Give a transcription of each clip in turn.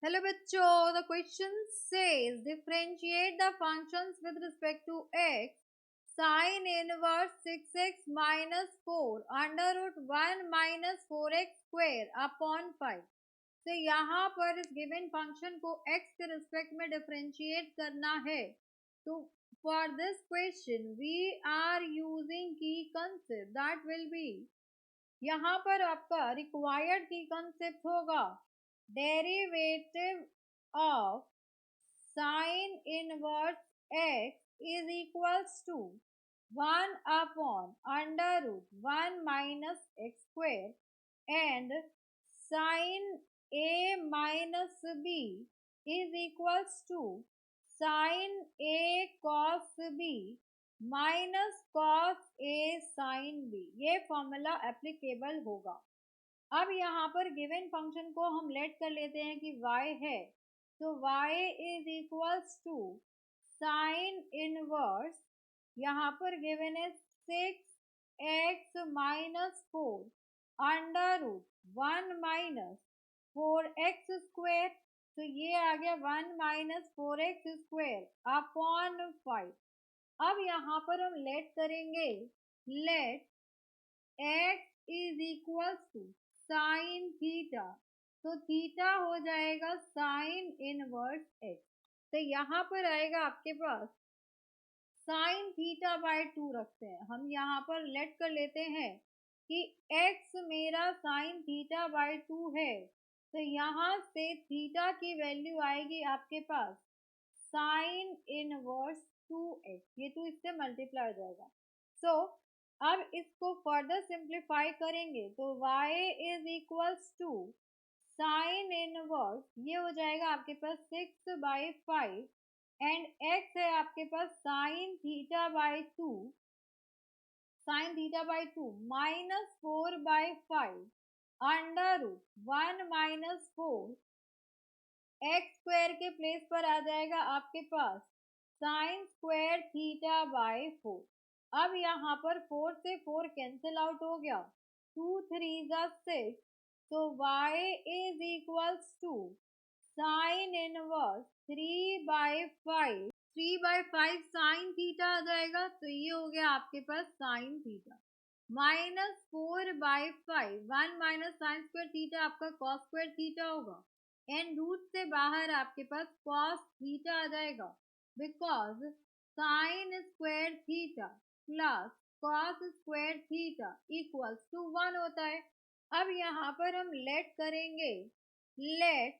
Hello बच्चों, the question says differentiate the functions with respect to x. Sin inverse 6x minus 4 under root 1 minus 4x square upon 5. तो यहाँ पर इस given function को x के respect में differentiate करना है. तो for this question we are using की कंसेप्ट दैट विल बी, यहाँ पर आपका रिक्वायर्ड की कंसेप्ट होगा derivative of sine inverse x is equals to 1 upon under root 1 minus x square and sine a minus b is equals to sine a cos b minus cos a sine b. ये formula applicable होगा. अब यहाँ पर given function को हम late कर लेते हैं कि y है, तो y is equals to sine inverse, यहाँ पर गिवन है 6x minus 4 under root 1 minus 4x square. तो ये आ गया 1 माइनस 4x स्क्वेयर अपॉन 5. अब यहाँ पर हम लेट करेंगे, let x is equals to sine theta, तो थीटा हो जाएगा साइन इनवर्स x. तो यहाँ पर आएगा आपके पास साइन थीटा बाय 2 रखते हैं हम, यहाँ पर लेट कर लेते हैं कि x मेरा साइन थीटा बाय 2 है, तो यहाँ से थीटा की वैल्यू आएगी आपके पास साइन इनवर्स 2x. ये 2 इससे मल्टीप्लाई हो जाएगा. सो अब इसको फर्दर सिंप्लीफाई करेंगे तो y is equals to sine inverse, ये हो जाएगा आपके पास 6/5 एंड x है आपके पास sine theta by 2, sine theta by 2 minus 4/5 under root 1 minus 4 x square के प्लेस पर आ जाएगा आपके पास साइन स्क्वायर थीटा बाय 4. अब यहाँ पर 4 से 4 कैंसिल आउट हो गया, 2 3 6, तो y is equals to sine inverse 3/5, 3/5 sine theta आ जाएगा, तो ये हो गया आपके पास sine theta minus 4/5, 1 minus sine square theta आपका कॉस स्क्वायर थीटा होगा एंड रूट से बाहर आपके पास कॉस थीटा आ जाएगा, because sine square theta plus cos square theta equals to 1 होता है. अब यहाँ पर हम लेट करेंगे, let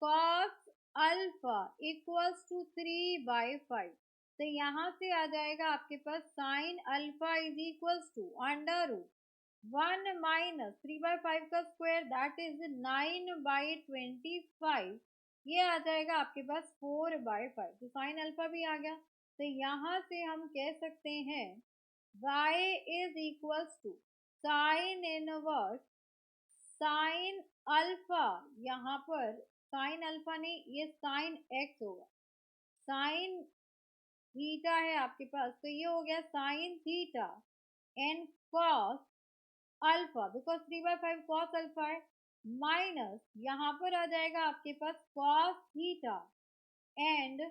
cos alpha equals to 3/5, तो यहाँ से आ जाएगा आपके पास sine alpha is equals to under root 1 minus 3/5 का स्क्वायर दैट इज 9/25, ये आ जाएगा आपके पास 4/5. तो साइन अल्फा भी आ गया, तो यहाँ से हम कह सकते हैं y is equals to sine inverse sine alpha, यहाँ पर साइन अल्फा नहीं, ये साइन x होगा, साइन थीटा है आपके पास, तो ये हो गया sine theta and cos alpha, because 3/5 cos alpha है, माइनस यहाँ पर आ जाएगा आपके पास cos theta and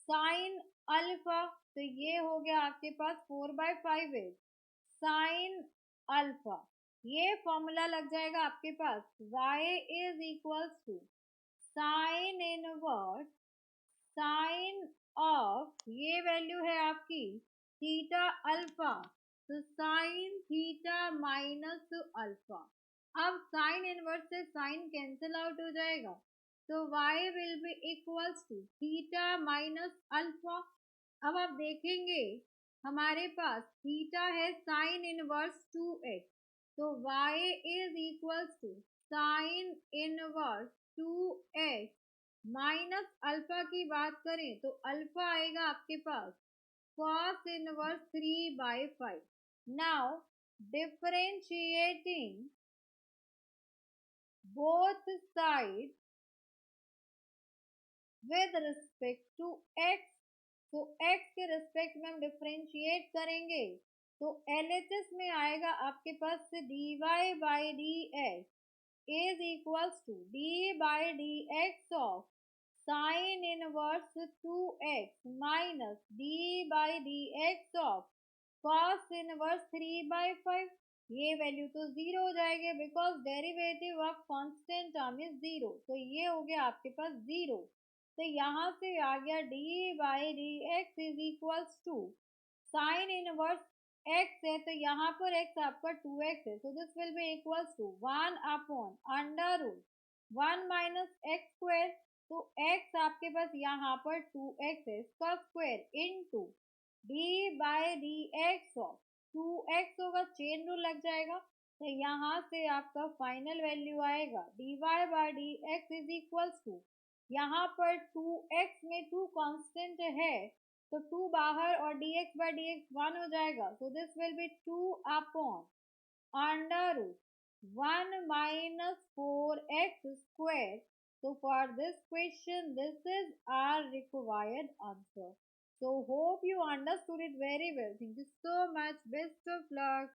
sine alpha, तो ये हो गया आपके पास 4/5 है साइन अल्फा. ये फॉर्मूला लग जाएगा आपके पास y is equals to sine inverse sine of, ये वैल्यू है आपकी थीटा अल्फा, तो साइन थीटा माइनस अल्फा. अब साइन इनवर्स से साइन कैंसिल आउट हो जाएगा, तो y will be equals to theta minus alpha. अब आप देखेंगे हमारे पास थीटा है साइन इनवर्स 2x, तो y is equals to sine inverse 2x minus alpha की बात करें तो अल्फा आएगा आपके पास cos inverse 3/5. Now differentiating both side with respect to x, तो x के रिस्पेक्ट में हम डिफरेंशिएट करेंगे तो LHS में आएगा आपके पास dy by dx is equals to d by dx of sin inverse 2x minus d by dx of cos inverse 3 by 5. ये वैल्यू तो जीरो हो जाएगी because derivative of constant term is zero, तो ये हो गया आपके पास जीरो। तो यहाँ से आ गया d by d x is equals to sine inverse x है, तो यहाँ पर एक्स आपका 2x है, so this will be equals to 1 upon under root 1 minus x square. तो x आपके पास यहाँ पर 2x है, इसका square into d by d x of 2x होगा, चेन रूल लग जाएगा, तो यहाँ से आपका फाइनल वैल्यू आएगा d y by d x is equals to, यहाँ पर 2x में 2 कांस्टेंट है, तो 2 बाहर और dx by dx 1 हो जाएगा, so this will be 2 upon under root 1 minus 4x square. So for this question, this is our required answer. So hope you understood it very well. Thank you so much. Best of luck.